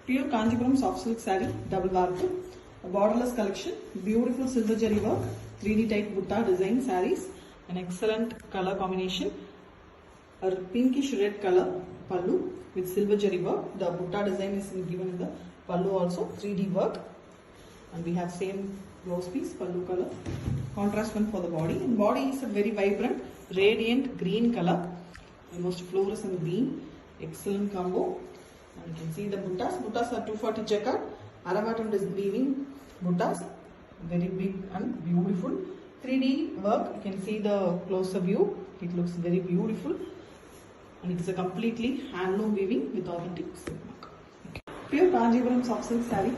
Pure Kanjipuram soft silk saree, double warp, a borderless collection, beautiful silver jari work, 3D type butta design sarees, an excellent color combination, a pinkish red color pallu with silver jari work. The butta design is given in the pallu also, 3D work, and we have same blouse piece, pallu color, contrast one for the body. And body is a very vibrant, radiant green color, almost fluorescent green, excellent combo. And you can see the buttas. Buttas are 240 jacquard. Aravatam is weaving buttas, very big and beautiful. 3D work. You can see the closer view. It looks very beautiful, and it is a completely handloom weaving with authentic silk mark. Okay. Pure Kanjipuram soft silk saree,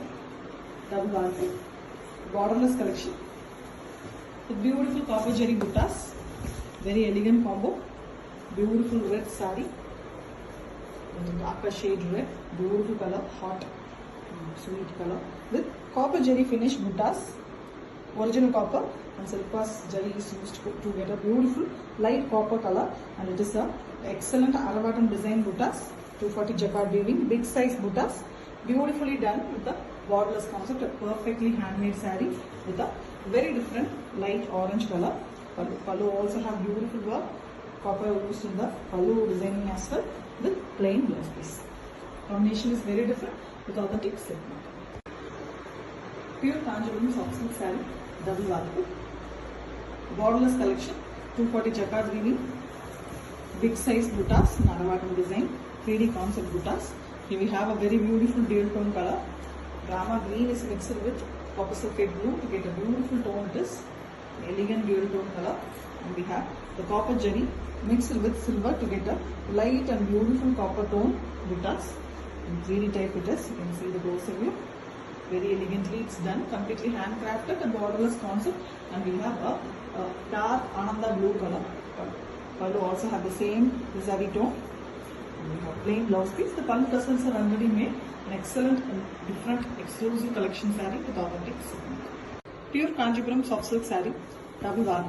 double warp, borderless collection with beautiful copper jari buttas. Very elegant combo. Beautiful red saree. Darker shade red, beautiful color, hot, sweet color with copper jari finish buttas, original copper and silkwas jari is used to get a beautiful light copper color, and it is a excellent Aravatam design buttas, 240 jacquard weaving, big size buttas, beautifully done with a borderless concept, a perfectly handmade saree with a very different light orange color. Pallu also have beautiful work, copper used in the pallu designing as well, with plain blouse piece. Combination is very different with authentic silk mark. Pure Kanjipuram soft silk saree, double warp, borderless collection, 240 jacquard weaving, big size buttas, Aravatam design, 3D concept buttas. Here we have a very beautiful dual tone color. Rama green is mixed with copper sulphate blue to get a beautiful tone. It is elegant dual tone color, and we have the copper jari mixed with silver to get a light and beautiful copper tone buttas. In 3D type it is. You can see the closer view. Very elegantly it's done, completely handcrafted, a borderless concept, and we have a dark Ananda blue color. Pallu also have the same zari tone. And we have plain blouse piece. The pallu tassels are already made. An excellent and different exclusive collection saree with authentic silk. Pure Kanjipuram soft silk saree, double warp,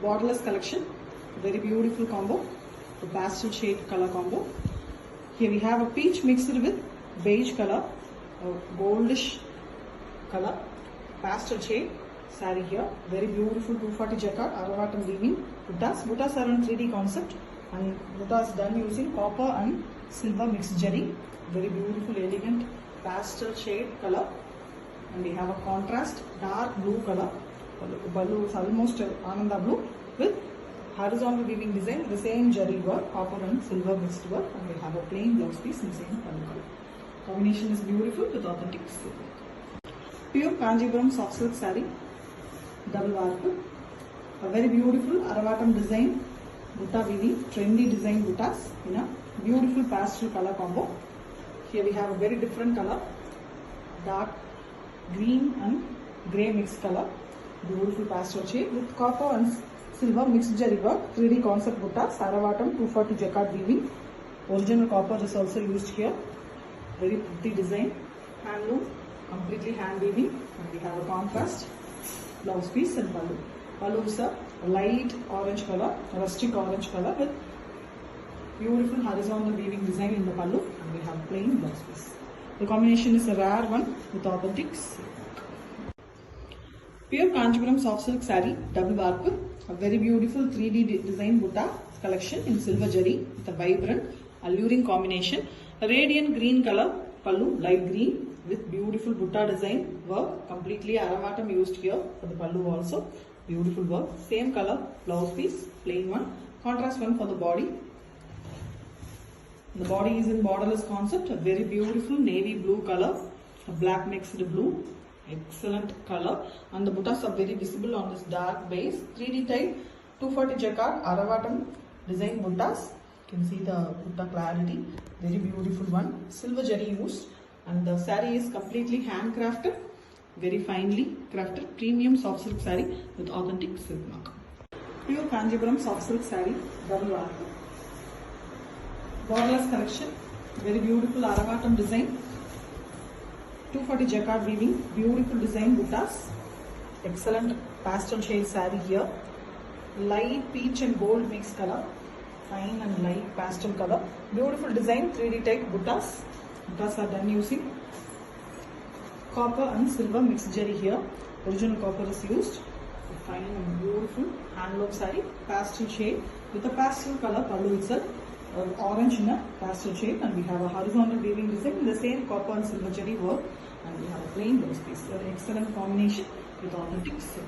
borderless collection, very beautiful combo, the pastel shade color combo. Here we have a peach mixed with beige color, a goldish color, pastel shade saree here, very beautiful 240 jacquard, Aravatam weaving, buttas. Buttas are in 3D concept, and buttas done using copper and silver mixed jari, very beautiful elegant pastel shade color, and we have a contrast dark blue color. Pallu is almost Ananda blue with horizontal weaving design with the same jari work, copper and silver mixed work, and we have a plain blouse piece in the same color. Combination is beautiful with authentic silk. Pure Kanjipuram soft silk saree, double warp, a very beautiful Aravatam design butta weaving, trendy design buttas in a beautiful pastel color combo. Here we have a very different color, dark green and grey mixed color, beautiful pastel shade with copper and silver mixed jari work, 3D concept buttas, Aravatam 240 jacquard weaving, original copper is also used here, very pretty design, handloom, completely hand weaving, and we have a contrast blouse piece and pallu. Pallu is a light orange color, rustic orange color with beautiful horizontal weaving design in the pallu, and we have plain blouse piece. The combination is a rare one with authentic silk. Pure Kanjipuram soft silk saree, double warp, a very beautiful 3D design butta collection in silver jari with a vibrant, alluring combination. A radiant green color, pallu light green with beautiful butta design work, completely Aravatam used here for the pallu also. Beautiful work, same color, blouse piece, plain one, contrast one for the body. The body is in borderless concept, a very beautiful navy blue color, a black mixed blue, excellent color, and the buttas are very visible on this dark base, 3D type, 240 jacquard, Aravatam design buttas. You can see the butta clarity, very beautiful one, silver jari used, and the saree is completely handcrafted, very finely crafted, premium soft silk saree with authentic silk mark. Pure Kanjipuram soft silk saree, double warp, borderless collection, very beautiful Aravatam design, 240 jacquard weaving, beautiful design buttas, excellent pastel shade saree here, light peach and gold mixed color, fine and light pastel color, beautiful design 3D type buttas, Buttas are done using copper and silver mixed zari here. Original copper is used. Finding a beautiful handloom saree, pastel shade with a pastel color pallu itself, orange in a pastel shade, and we have a horizontal weaving design with the same copper and silver zari work, and we have a plain blouse piece. So an excellent combination with authentic silk.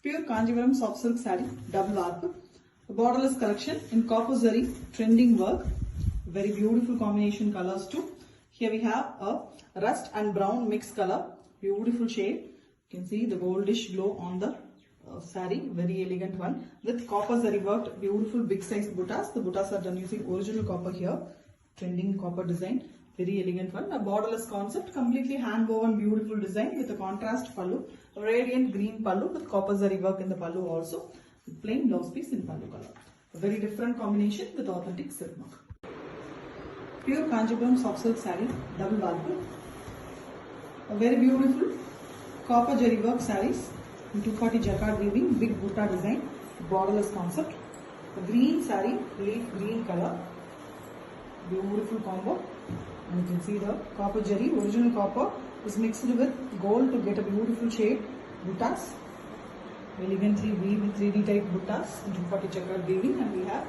Pure Kanjivaram soft silk saree, double arc, a borderless collection in copper zari, trending work, very beautiful combination colors too. Here we have a rust and brown mixed color, beautiful shade. You can see the goldish glow on the saree, very elegant one with copper zari worked, beautiful big size buttas. The buttas are done using original copper here, trending copper design, very elegant one. A borderless concept, completely hand woven beautiful design with a contrast pallu, a radiant green pallu with copper zari work in the pallu also, with plain blouse piece in pallu color. A very different combination with authentic silk mark. Pure Kanjipuram soft silk saree, double barber. A very beautiful copper zari work sarees in 240 jacquard weaving, big butta design, borderless concept. A green saree, leaf green color, beautiful combo. And you can see the copper zari, original copper is mixed with gold to get a beautiful shade. Buttas, elegantly weaved with 3D type buttas in 240 jacquard weaving, and we have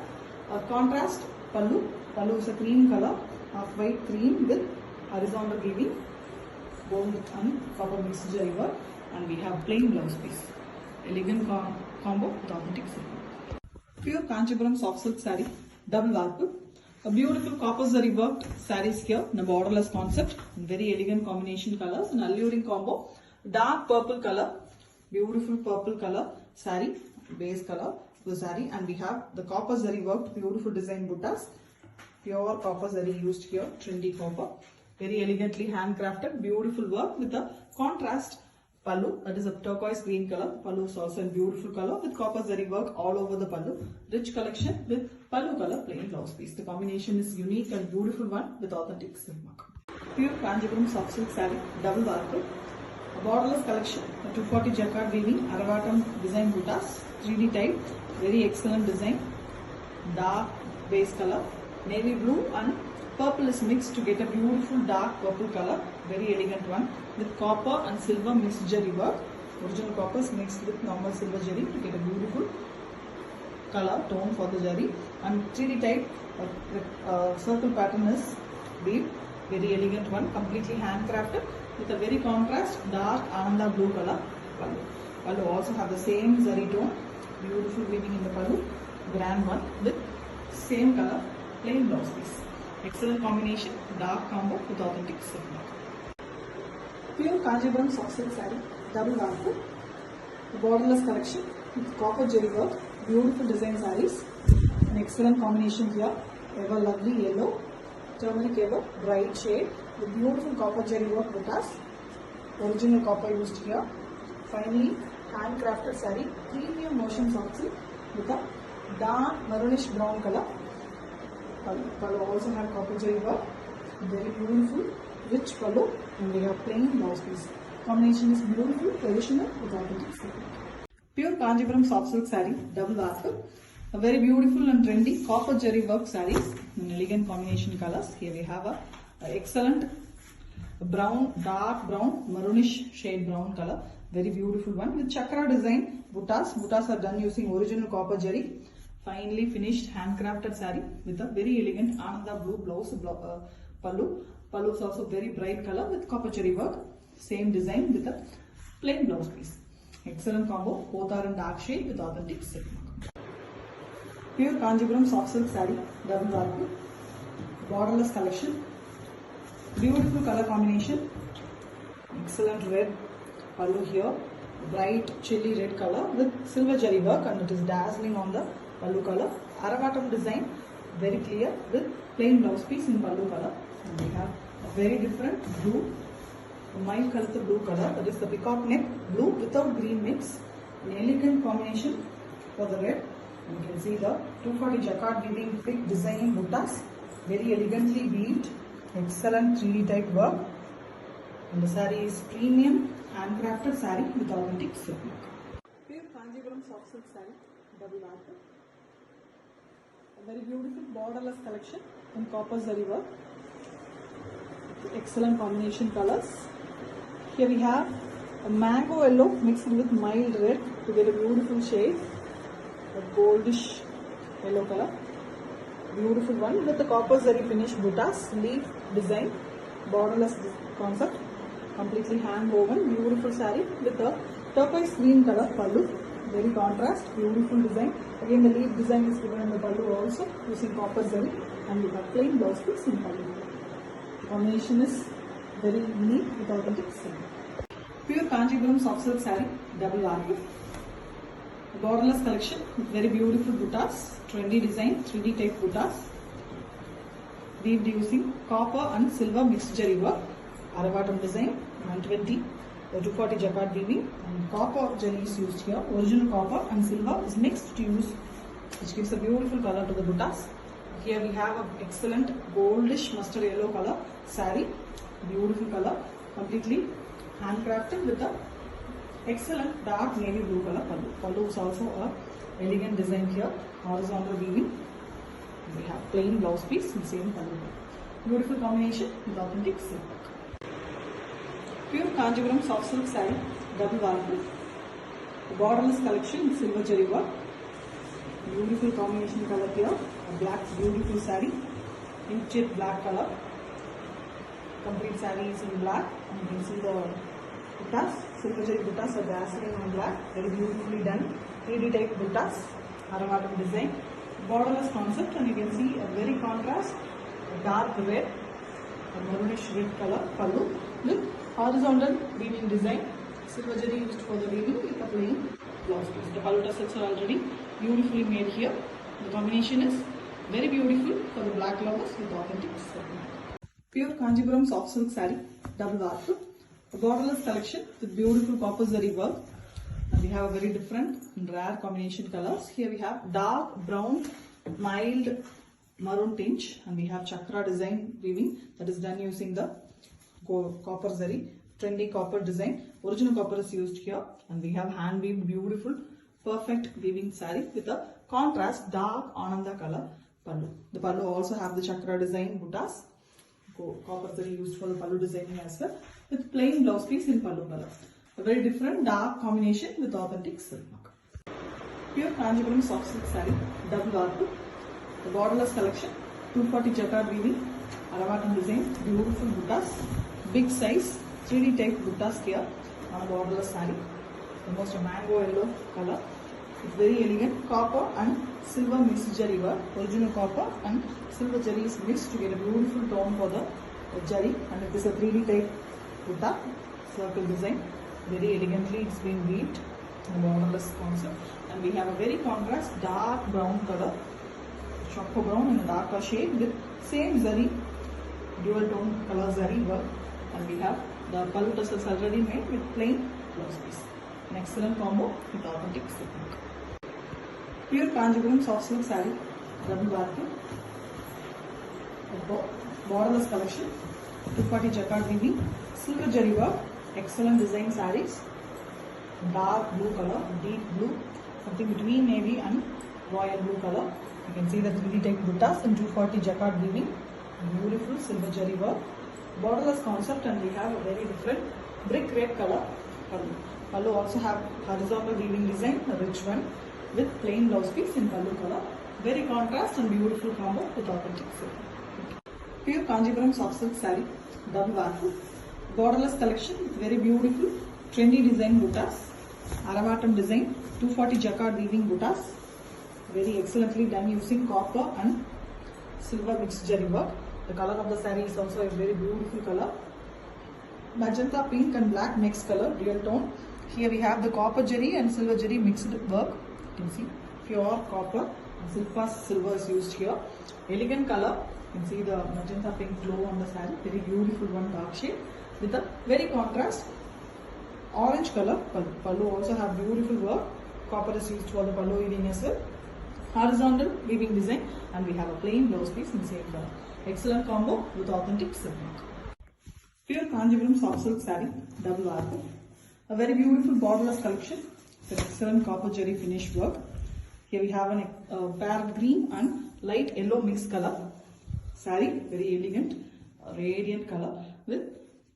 a contrast pallu. Pallu is a cream color, half white cream with horizontal weaving, gold and copper mixed zari work, and we have plain blouse piece. Elegant combo with authentic silk. Pure Kanchipuram soft silk saree, double varp. A beautiful copper zari worked sarees here in a borderless concept, very elegant combination colors, an alluring combo. Dark purple color, beautiful purple color saree, base color the saree, and we have the copper zari worked beautiful design buttas. Pure copper zari used here, trendy copper, very elegantly handcrafted, beautiful work with a contrast pallu, that is a turquoise green color. Pallu is also in beautiful color with copper zari work all over the pallu. Rich collection with pallu color plain blouse piece. The combination is unique and beautiful one with authentic silk mark. Pure Kanjipuram soft silk saree, double varp. A borderless collection, a 240 jacquard weaving, Aravatam design buttas, 3D type, very excellent design. Dark base color, navy blue and purple is mixed to get a beautiful dark purple color, very elegant one with copper and silver mixed zari work. Original copper is mixed with normal silver zari to get a beautiful color tone for the zari, and 3D type circle pattern is weaved, very elegant one, completely handcrafted with a very contrast dark Ananda blue color pallu. Pallu also have the same zari tone, beautiful weaving in the pallu, grand one with same color, plain blouse piece. Excellent combination, dark combo with authentic silk mark. Pure Kanjipuram soft silk saree, double varp. Borderless collection with copper zari work, beautiful design sarees. An excellent combination here, ever lovely yellow, turmeric ever, bright shade with beautiful copper zari work buttas. Original copper used here. Finally, handcrafted saree, premium motion soft silk with a dark maroonish brown color. Pallu also have copper zari work, very beautiful, rich pallu, and we have plain blouse piece. Combination is beautiful, traditional with authentic silk. Pure Kanjipuram soft silk saree, double varp. A very beautiful and trendy copper zari work sarees in elegant combination colors. Here we have a excellent brown, dark brown, maroonish shade brown color, very beautiful one with chakra design buttas. Buttas are done using original copper zari. Finely finished handcrafted saree with a very elegant Ananda blue blouse pallu. Pallu is also very bright color with copper zari work. Same design with a plain blouse piece. Excellent combo. Both are in dark shade with authentic silk mark. Pure Kanjipuram soft silk saree, double varp. Borderless collection. Beautiful color combination. Excellent red pallu here. Bright chilli red color with silver zari work, and it is dazzling on the pallu color. Aravatam design, very clear with plain blouse piece in pallu color. And we have a very different blue, mild color blue color, that is the peacock neck blue without green mix. An elegant combination for the red. And you can see the 240 jacquard weaving thick design buttas, very elegantly weaved, excellent 3D type work. And the saree is premium handcrafted saree with authentic silk mark. Pure Kanjipuram soft silk saree, double varp. A very beautiful borderless collection in copper zari work. excellent combination colors. Here we have a mango yellow mixed with mild red to get a beautiful shade, a goldish yellow color. Beautiful one with the copper zari finish buttas, leaf design, borderless concept, completely hand woven, beautiful saree with a turquoise green color pallu. Very contrast, beautiful design. Again, the leaf design is given in the pallu also using copper zari, and we have plain blouse piece in pallu. The combination is very unique with authentic silk. Pure Kanchipuram soft silk saree, double arc. Borderless collection with very beautiful buttas, trendy design, 3D type buttas. Weaved using copper and silver mixed jari work. Aravatam design, 120. 240 jacquard weaving, and copper jari is used here. Original copper and silver is mixed to use, which gives a beautiful color to the buttas. Here we have an excellent goldish mustard yellow color saree, beautiful color, completely handcrafted with a excellent dark navy blue color pallu. Pallu is also a elegant design here, horizontal weaving. We have plain blouse piece in same pallu. Beautiful combination with authentic silk. Pure Kanchipuram soft silk saree, double warp. Borderless collection, silver jari work. Beautiful combination color here. A black beautiful saree, inchit black color. Complete saree is in black, and you can see the buttas, silver jari buttas are dazzling on black. Very beautifully done. 3D type buttas, Aravatam design. Borderless concept, and you can see a very contrast, a dark red, a maroonish red color pallu with horizontal weaving design, silver jari used for the weaving with a plain blouse piece. The pallu tassels are already beautifully made here. The combination is very beautiful for the black lovers with authentic silk. Pure Kanchipuram soft silk saree, double warp. A borderless collection with beautiful copper zari work. And we have a very different and rare combination colors. Here we have dark brown, mild maroon tinge, and we have chakra design weaving that is done using the copper zari, trendy copper design. Original copper is used here, and we have hand weaved beautiful perfect weaving saree with a contrast dark ananda color pallu. The pallu also have the chakra design buttas, copper zari used for the pallu designing as well, with plain blouse piece in pallu color. A very different dark combination with authentic silk. Pure Kanchipuram soft silk saree, double warp. The borderless collection, 240 jacquard weaving, Aravatam design, beautiful buttas, big size, 3D type buttas here on a borderless saree. Almost a mango yellow color. It's very elegant. Copper and silver mixed jari work. Original copper and silver jari is mixed to get a beautiful tone for the jari, and it is a 3D type butta, circle design. Very elegantly it's been weaved in a borderless concept, and we have a very contrast dark brown color, chocolate brown in a darker shade with same zari, dual tone color zari work, and we have the pallu tassels already made with plain blouse piece. An excellent combo with authentic silk. Pure Kanchipuram soft silk saree, double warp. Borderless collection, 240 jacquard weaving, silver jari work, excellent design sarees, dark blue color, deep blue, something between navy and royal blue color. You can see the 3D type buttas and 240 jacquard weaving, beautiful silver jari work, borderless concept, and we have a very different brick red color pallu. Pallu also have horizontal weaving design, a rich one with plain blouse piece in pallu color. Very contrast and beautiful combo with authentic silk. Pure Kanchipuram soft silk saree, double warp. Borderless collection with very beautiful trendy design buttas, Aravatam design, 240 jacquard weaving buttas, very excellently done using copper and silver mixed jari work. The color of the saree is also a very beautiful color, magenta pink and black mixed color, real tone. Here we have the copper jari and silver jari mixed work. You can see pure copper and silver is used here. Elegant color. You can see the magenta pink glow on the saree. Very beautiful one, dark shade with a very contrast orange color pallu. Pallu also have beautiful work. Copper is used for the pallu weaving as well. Horizontal weaving design, and we have a plain blouse piece in same color. Excellent combo with authentic silk. Pure Kanchipuram soft silk saree, double warp. A very beautiful borderless collection. It's an excellent copper jari finish work. Here we have a parrot green and light yellow mixed color saree, very elegant. radiant color with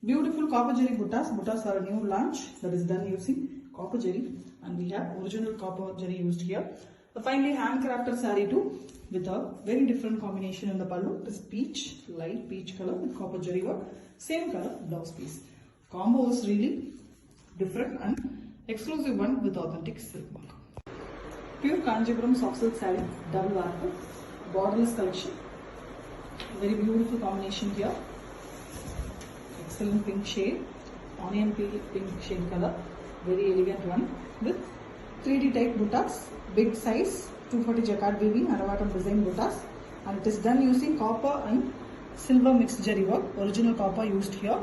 beautiful copper zari buttas. Buttas are a new launch that is done using copper zari, and we have original copper zari used here. A finely handcrafted saree too, with a very different combination in the pallu. This peach, light peach color with copper zari work, same color blouse piece. Combo is really different and exclusive one with authentic silk work. Pure Kanjipuram soft silk saree, double warp, borderless collection. Very beautiful combination here. Excellent pink shade, onion peel pink shade color. Very elegant one with 3D type buttas, big size, 240 jacquard weaving, Aravatam design buttas, and it is done using copper and silver mixed zari work. Original copper used here.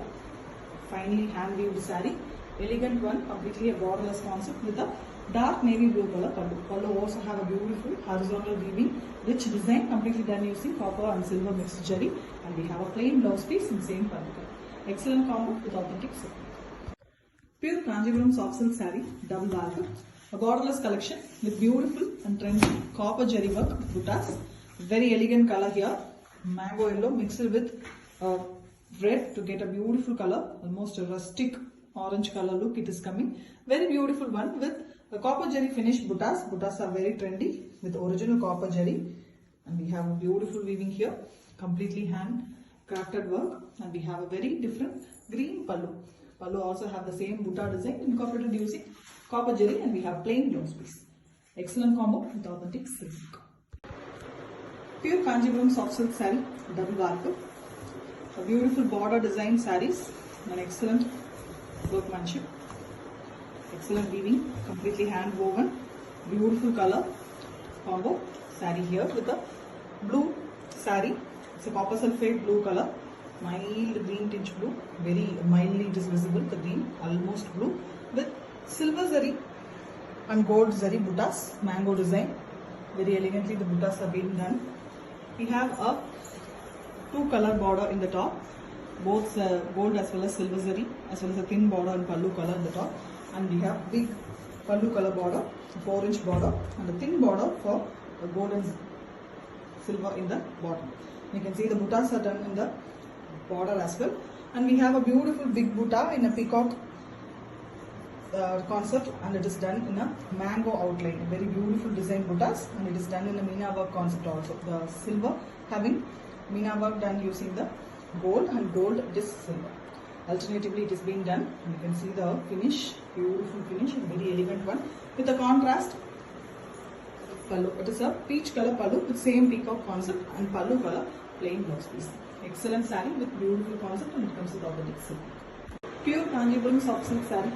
Finely hand weaved saree, elegant one, completely a borderless concept with a dark navy blue color pallu. Pallu also have a beautiful horizontal weaving, rich design, completely done using copper and silver mixed zari, and we have a plain blouse piece in same pallu color. Excellent combo with authentic silk. Pure Kanjipuram soft silk saree, double warp, a borderless collection with beautiful and trendy copper zari work buttas. Very elegant color here, mango yellow mixed with red to get a beautiful color, almost a rustic orange color look it is coming. Very beautiful one with the copper zari finished buttas. Buttas are very trendy with original copper zari, and we have a beautiful weaving here, completely hand crafted work, and we have a very different green pallu. Pallu also have the same butta design incorporated using copper zari, and we have plain blouse piece. Excellent combo with authentic silk. Pure Kanjipuram soft silk saree, double warp, a beautiful border design sarees, an excellent workmanship, excellent weaving, completely hand woven, beautiful color combo saree here with a blue saree. It's a copper sulphate blue color, mild green tinge blue, very mildly it is visible, the green, almost blue, with silver zari and gold zari buttas, mango design. Very elegantly the buttas are being done. We have a two color border in the top, both gold as well as silver zari, as well as a thin border and pallu color in the top, and we have big pallu color border, 4-inch border, and a thin border for the gold and silver in the bottom. You can see the buttas are done in the border as well, and we have a beautiful big butta in a peacock concept, and it is done in a mango outline. Very beautiful design buttas, and it is done in a Meena work concept also. The silver having Meena work done using the gold, and gold this silver. Alternatively it is being done, and you can see the finish, beautiful finish, and very elegant one with a contrast pallu. It is a peach color pallu with same peacock concept, and pallu color plain blouse piece. Excellent saree with beautiful concept, and it comes with authentic silk. Pure Kanjipuram soft silk saree,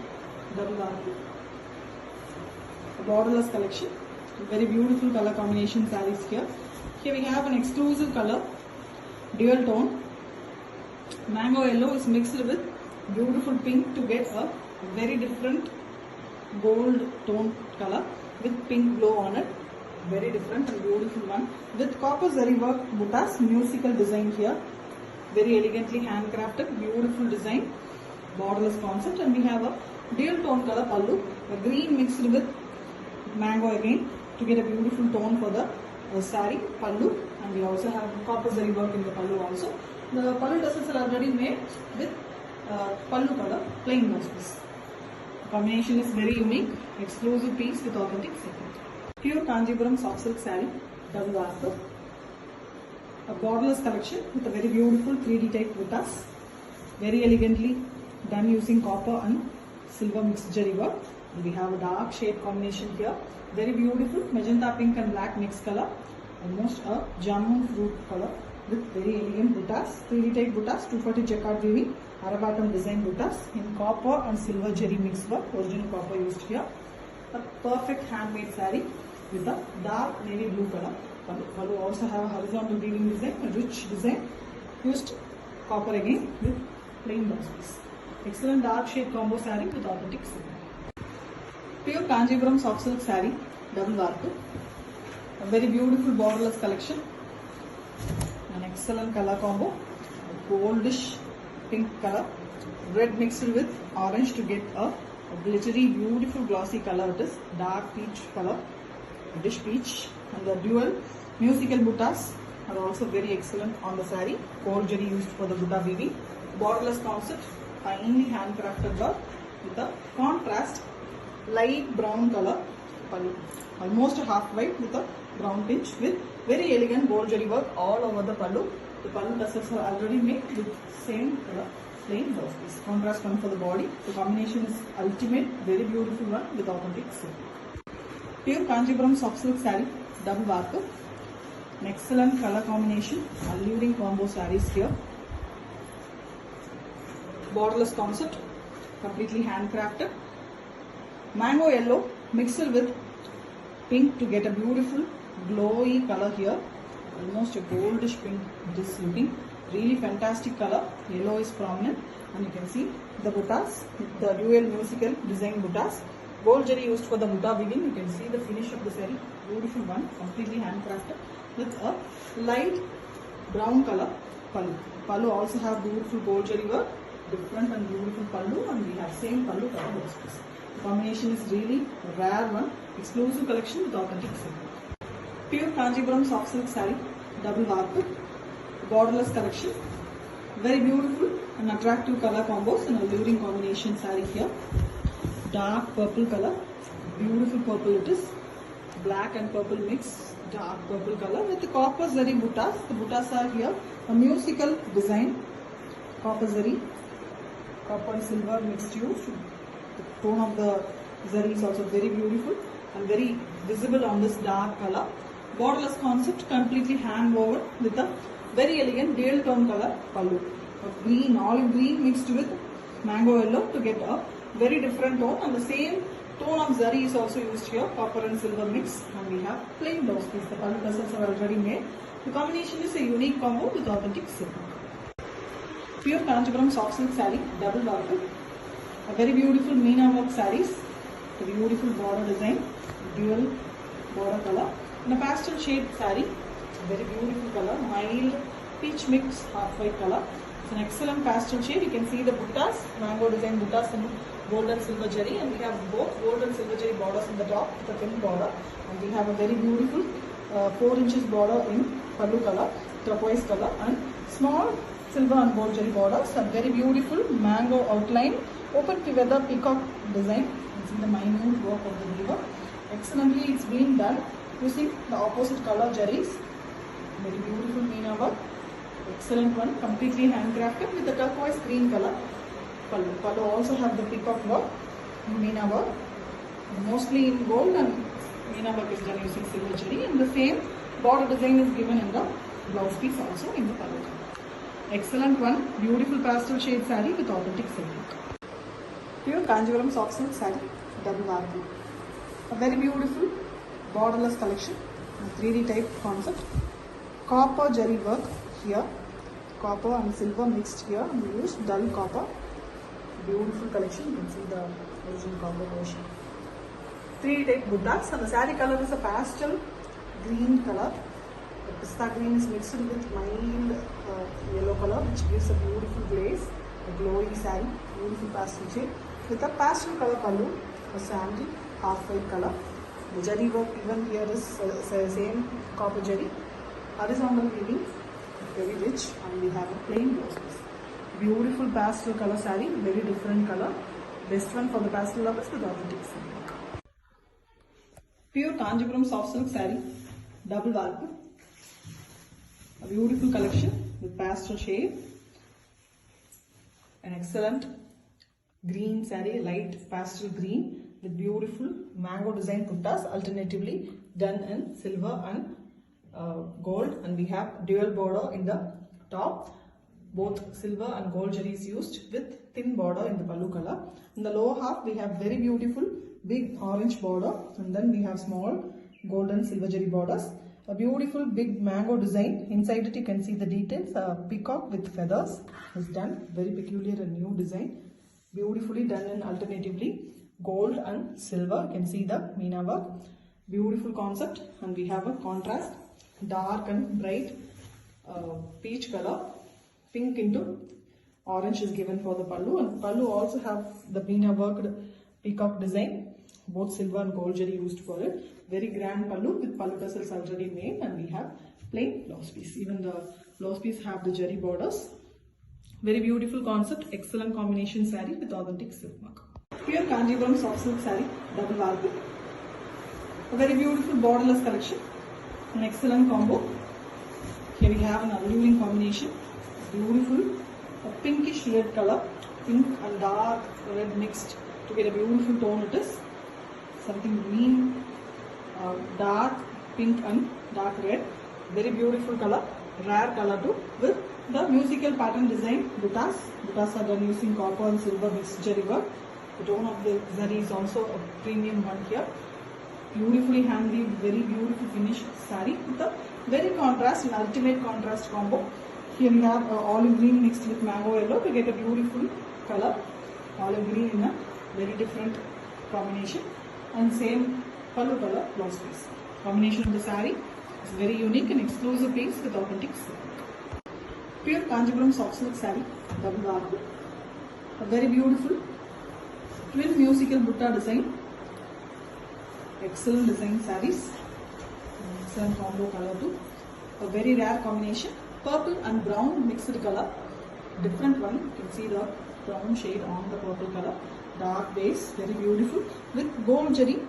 double warp, a borderless collection, very beautiful color combination sarees here. Here we have an exclusive color, dual tone. Mango yellow is mixed with beautiful pink to get a very different gold tone color with pink glow on it. Very different and beautiful one with copper zari work buttas, musical design here. Very elegantly handcrafted, beautiful design, borderless concept, and we have a dual tone color pallu, a green mixed with mango again to get a beautiful tone for the saree pallu, and we also have copper zari work in the pallu also. The pallu tassels are already made with pallu color, plain blouse piece. The combination is very unique, exclusive piece with authentic silk. Pure Kanjipuram soft silk saree, double warp, a borderless collection with a very beautiful 3D type buttas, very elegantly done using copper and silver mixed zari work. And we have a dark shade combination here, very beautiful magenta pink and black mixed color, almost a jamun fruit color with very elegant buttas, 3D type buttas, 240 jacquard weaving, Aravatam design buttas in copper and silver zari mixed work, original copper used here. A perfect handmade saree with a dark navy blue color. Pallu also have a horizontal weaving design, a rich design, used copper again with plain blouse piece. Excellent dark shade combo saree with authentic silk. Pure Kanjipuram soft silk saree, double warp, a very beautiful borderless collection, an excellent color combo, a goldish pink color, red mixed with orange to get a glittery beautiful glossy color. It is dark peach color, dish peach, and the dual musical buttas are also very excellent on the saree. Gold jari used for the butta weaving. Borderless concept, finely handcrafted work with a contrast light brown color pallu. Almost half white with a brown pinch with very elegant gold jari work all over the pallu. The pallu tassels are already made with same color plain blouse piece. Contrast one for the body. The combination is ultimate, very beautiful one with authentic silk. Pure Kanchipuram soft silk saree, double work. An excellent color combination, alluring combo sarees here. Borderless concept, completely handcrafted. Mango yellow mixed with pink to get a beautiful glowy color here. Almost a goldish pink it is looking. Really fantastic color. Yellow is prominent and you can see the buttas, the dual musical design buttas. Gold jari used for the butta weaving. You can see the finish of the saree. Beautiful one, completely handcrafted with a light brown color pallu. Pallu also have beautiful gold jari work, different and beautiful pallu, and we have same pallu color blouse piece. The combination is really a rare one, exclusive collection with authentic silk. Pure Kanchipuram soft silk saree, double work, borderless collection. Very beautiful and attractive color combos and alluring combination saree here. Dark purple color, beautiful purple it is. Black and purple mix, dark purple color with the copper zari buttas. The buttas are here. A musical design, copper zari, copper and silver mixed use. The tone of the zari is also very beautiful and very visible on this dark color. Borderless concept, completely hand woven with a very elegant dual tone color pallu. A green, olive green mixed with mango yellow to get a very different tone, and the same tone of zari is also used here, copper and silver mix, and we have plain blouse piece. The pallu tassels are already made. The combination is a unique combo with authentic silk. Pure Kanchipuram soft silk saree, double work. A very beautiful Meena work sarees, a beautiful border design, dual border color. In a pastel shade saree, very beautiful color, mild peach mix, half white color. It's an excellent pastel shade. You can see the buttas, mango design buttas in gold and silver jari, and we have both gold and silver jari borders in the top with a thin border, and we have a very beautiful 4 inches border in pallu color, turquoise color, and small silver and gold jari borders. A very beautiful mango outline, open feather peacock design. You can see the minute work of the weaver. Excellently it's been done using the opposite color jaris. Very beautiful Meena work. Excellent one, completely handcrafted with the turquoise green color pallu. Pallu also have the peacock work, Meena work, mostly in gold, and Meena work is done using silver jari, and the same border design is given in the blouse piece also in the pallu. Excellent one, beautiful pastel shade saree with authentic silk. Pure Kanchipuram soft silk saree, double work. A very beautiful borderless collection, a 3D type concept. Copper jari work here, copper and silver mixed here, and we use dull copper. Beautiful collection, you can see the original combo version. 3D type buttas, and the saree color is a pastel green color. The pista green is mixed with mild yellow color, which gives a beautiful glaze, a glowy saree, beautiful pastel shade with a pastel color pallu, a sandy half white color. The jari work even here is same copper jari. Horizontal weaving, very rich, and we have a plain blouse piece. Beautiful pastel color saree, very different color. Best one for the pastel lovers with authentic silk. Pure Kanchipuram soft silk saree, double work. A beautiful collection with pastel shade. An excellent green saree, light pastel green with beautiful mango design buttas, alternatively done in silver and gold, and we have dual border in the top. Both silver and gold jari is used with thin border in the pallu color. In the lower half we have very beautiful big orange border, and then we have small gold and silver jari borders. A beautiful big mango design. Inside it you can see the details. A peacock with feathers is done. Very peculiar and new design. Beautifully done in alternatively gold and silver. You can see the Meena work. Beautiful concept, and we have a contrast. Dark and bright peach color, pink into orange is given for the pallu, and pallu also have the Meena worked peacock design, both silver and gold jari used for it. Very grand pallu with pallu tassels already made, and we have plain blouse piece. Even the blouse piece have the jari borders. Very beautiful concept, excellent combination saree with authentic silk mark. Pure Kanjivaram soft silk saree, double value. A very beautiful borderless collection, an excellent combo. Here we have an alluring combination, beautiful, a pinkish red color, pink and dark red mixed to get a beautiful tone it is. Something green, dark pink and dark red. Very beautiful color, rare color too, with the musical pattern design buttas. Buttas are done using copper and silver mixed jari work. The tone of the zari is also a premium one here. Beautifully hand weaved, very beautiful finish saree with a very contrast and ultimate contrast combo. Here we have olive green mixed with mango yellow to get a beautiful color. Olive green in a very different combination, and same pallu color blouse piece. Combination of the saree is very unique and exclusive piece with authentic silk. Pure Kanjivaram soft silk saree, double value. A very beautiful twin musical butta design. Excellent design sarees. Excellent combo color too. A very rare combination. Purple and brown mixed color. Different one. You can see the brown shade on the purple color. Dark base. Very beautiful. With gold jari.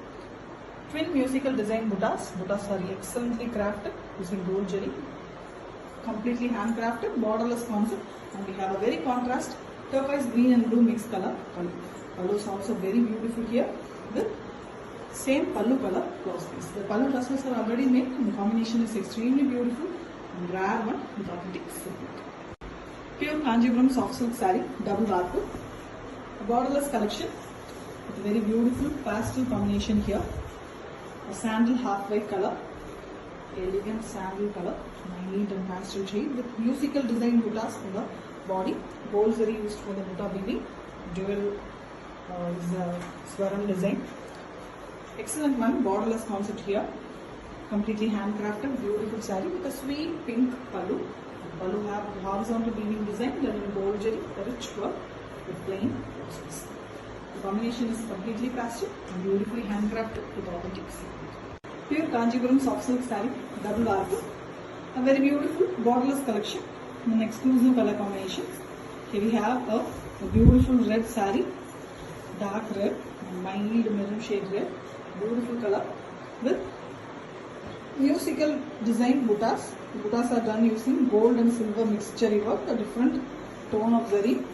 Twin musical design buttas. Buttas are excellently crafted using gold jari. Completely handcrafted. Borderless concept. And we have a very contrast turquoise green and blue mixed color. Pallu is also very beautiful here. With same pallu color blouse piece. The pallu tassels are already made and the combination is extremely beautiful and rare one with authentic silk. Pure Kanjivaram soft silk saree, double varku. A borderless collection with a very beautiful pastel combination here. A sandal half white color, elegant sandal color, neat and pastel shade with musical design buttas for the body. Gold zari used for the butta weaving. Dual swaram design. Excellent one, borderless concept here. Completely handcrafted, beautiful saree with a sweet pink pallu. Pallu have horizontal weaving design done in gold jari, a rich work with plain blouses. The combination is completely pastel and beautifully handcrafted with authentic silk. Pure Kanjivaram soft silk saree, double varku. A very beautiful borderless collection in an exclusive color combination. Here we have a beautiful red saree, dark red, mild maroon shade red. Beautiful color with musical design buttas. The buttas are done using gold and silver mixed jari work, a different tone of zari,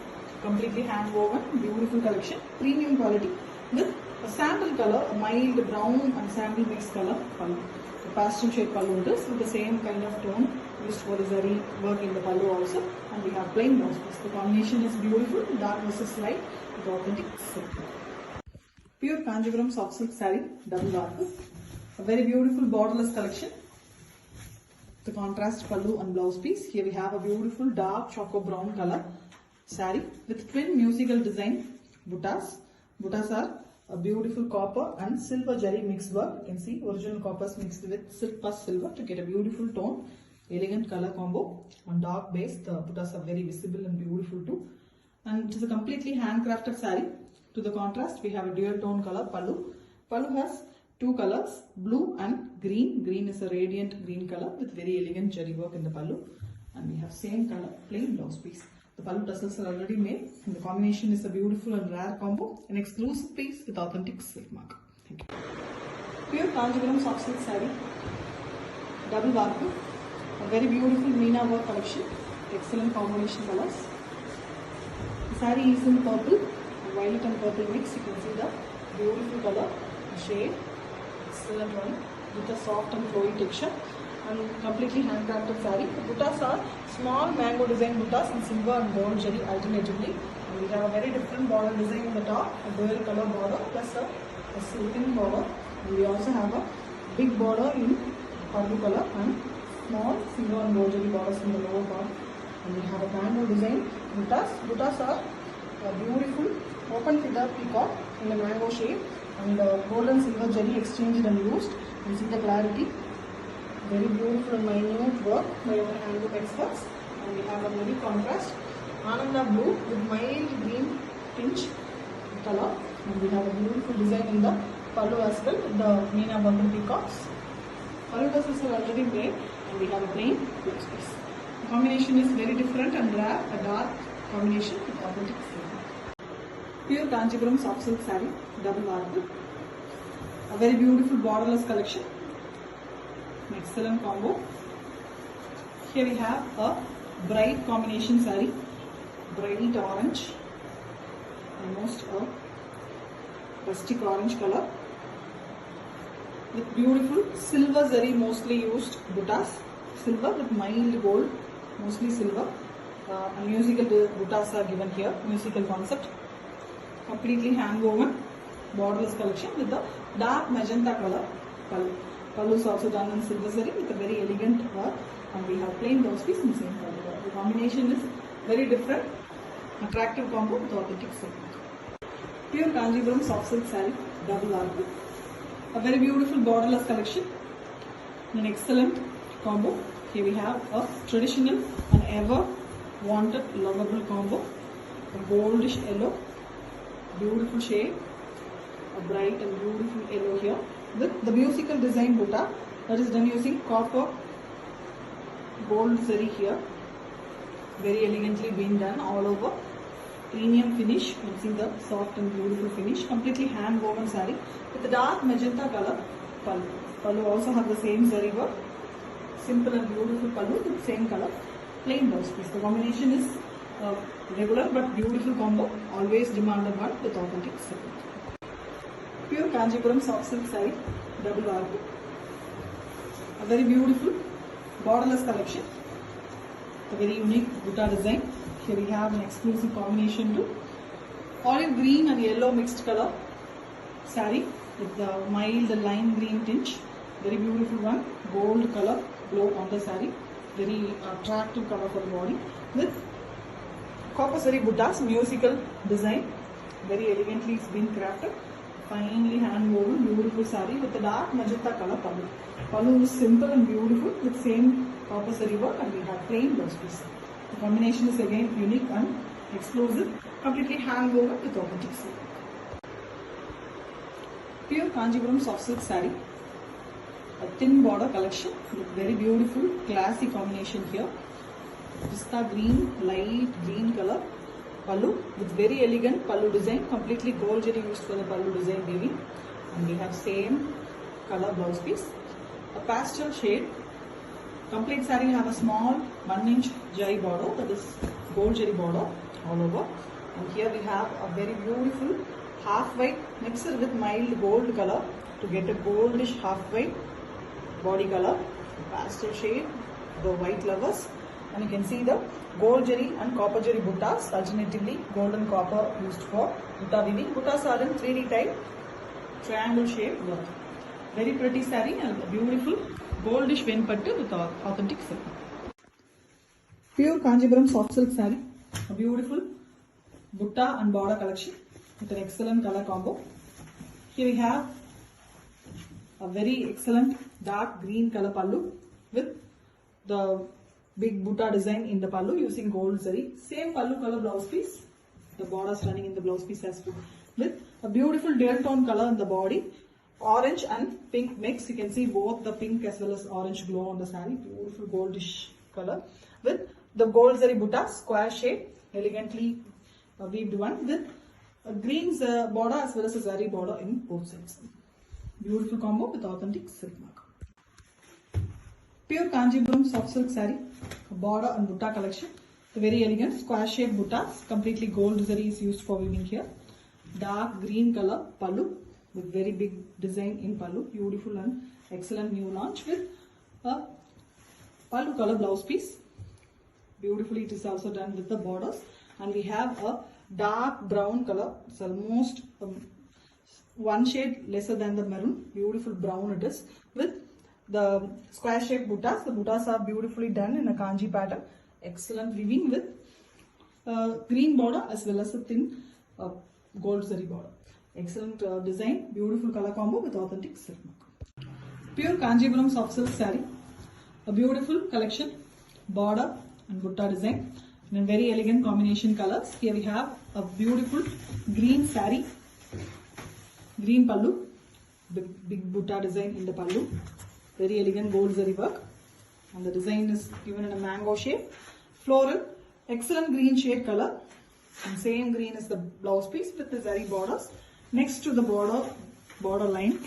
completely hand woven, beautiful collection, premium quality with a sandal color, a mild brown and sandal mixed color pallu. The pastel shade pallu it is with the same kind of tone used for the zari work in the pallu also, and we have plain blouse piece. The combination is beautiful, dark versus light with authentic silk. Pure Kanjivaram soft silk saree, double varku. A very beautiful borderless collection. The contrast pallu and blouse piece. Here we have a beautiful dark choco brown color saree with twin musical design buttas. Buttas are a beautiful copper and silver jari mixed work. You can see original coppers mixed with silk plus silver to get a beautiful tone. Elegant color combo. On dark base, the buttas are very visible and beautiful too. And it is a completely handcrafted saree. To the contrast, we have a dual tone color pallu. Pallu has two colors, blue and green. Green is a radiant green color with very elegant jari work in the pallu. And we have same color, plain blouse piece. The pallu tassels are already made and the combination is a beautiful and rare combo. An exclusive piece with authentic silk mark. Thank you. Pure Kanjivaram soft silk saree, double varku. A very beautiful Meena work collection. Excellent combination colors. The saree is in purple. Violet and purple mix. You can see the beautiful color, shade, excellent one with a soft and flowy texture and completely handcrafted saree. The buttas are small mango design buttas in silver and gold jari alternatively. And we have a very different border design in the top, a dual color border plus a silken border. And we also have a big border in pallu color and small silver and gold jari borders in the lower part. And we have a mango design buttas. Buttas are beautiful open feather peacock in a mango shape and gold and silver jari exchanged and used. You see the clarity. Very beautiful and minute work by our handloom experts. And we have a very contrast Ananda blue with mild green pinch color. And we have a beautiful design in the pallu as well, the Meena worked peacocks. Pallu tassels are already made and we have a plain blouse piece. The combination is very different and rare, a dark combination with authentic silk. Pure Kanchipuram soft silk saree, double arc, a very beautiful borderless collection, an excellent combo. Here we have a bright combination saree, bright orange, almost a rustic orange color, with beautiful silver zari mostly used buttas, silver with mild gold, mostly silver, and musical buttas are given here, musical concept, completely hand woven, borderless collection with the dark magenta color pallu. Pallu is also done in silver zari with a very elegant work, and we have plain blouse piece in the same color. The combination is very different, attractive combo with authentic silk. Pure Kanchipuram soft silk saree, double arc, a very beautiful borderless collection, an excellent combo. Here we have a traditional and ever wanted lovable combo, a goldish yellow, beautiful shade, a bright and beautiful yellow here with the musical design butta that is done using copper gold zari here, very elegantly been done all over. Premium finish, you can see the soft and beautiful finish, completely hand woven saree with the dark magenta color pallu. Pallu also have the same zari work, simple and beautiful pallu with same color, plain blouse piece. The combination is regular but beautiful combo, always demanded one with authentic silk. Pure Kanchipuram soft silk saree, double arc, a very beautiful borderless collection, a very unique butta design. Here we have an exclusive combination to olive green and yellow mixed color saree with the mild lime green tinge. Very beautiful one, gold color glow on the saree. Very attractive color for the body with copper zari buttas, musical design. Very elegantly it's been crafted. Finely hand woven, beautiful saree with the dark magenta color pallu. Pallu is simple and beautiful with same copper zari work, and we have plain blouse piece. The combination is again unique and exclusive, completely hand woven with authentic silk. Pure Kanchipuram soft silk saree, a thin border collection with very beautiful classy combination here. Pista green, light green color pallu with very elegant pallu design, completely gold jari used for the pallu design weaving, and we have same color blouse piece, a pastel shade. Complete saree have a small 1-inch jari border, that is gold jari border all over, and here we have a very beautiful half white mixed with mild gold color to get a goldish half white body color, pastel shade, the white lovers, and you can see the gold jari and copper jari buttas, alternatively gold and copper used for butta weaving. Buttas are in 3D type triangle shape work. Very pretty saree and a beautiful goldish venpattu with authentic silk. Pure Kanchipuram soft silk saree, a beautiful butta and border collection with an excellent color combo. Here we have a very excellent dark green color pallu with the big butta design in the pallu using gold zari. Same pallu color blouse piece, the borders running in the blouse piece as well, with a beautiful dual tone color in the body. Orange and pink mix, you can see both the pink as well as orange glow on the saree, beautiful goldish color with the gold zari butta, square shape, elegantly weaved one with a green border as well as a zari border in both sides. Beautiful combo with authentic silk mark. Pure Kanchipuram soft silk saree, border and butta collection, the very elegant square shaped buttas, completely gold zari is used for weaving here. Dark green color pallu with very big design in pallu, beautiful and excellent new launch with a pallu color blouse piece. Beautifully it is also done with the borders, and we have a dark brown color. It's almost one shade lesser than the maroon, beautiful brown it is with the square shaped buttas. The buttas are beautifully done in a kanji pattern, excellent weaving with green border as well as a thin gold zari border. Excellent design, beautiful color combo with authentic silk mark. Pure Kanchipuram soft silk saree, a beautiful collection, border and butta design in a very elegant combination colors. Here we have a beautiful green saree, green pallu, big butta design in the pallu, very elegant gold zari work, and the design is given in a mango shape. Floral, excellent green shade color, and same green is the blouse piece with the zari borders next to the border line.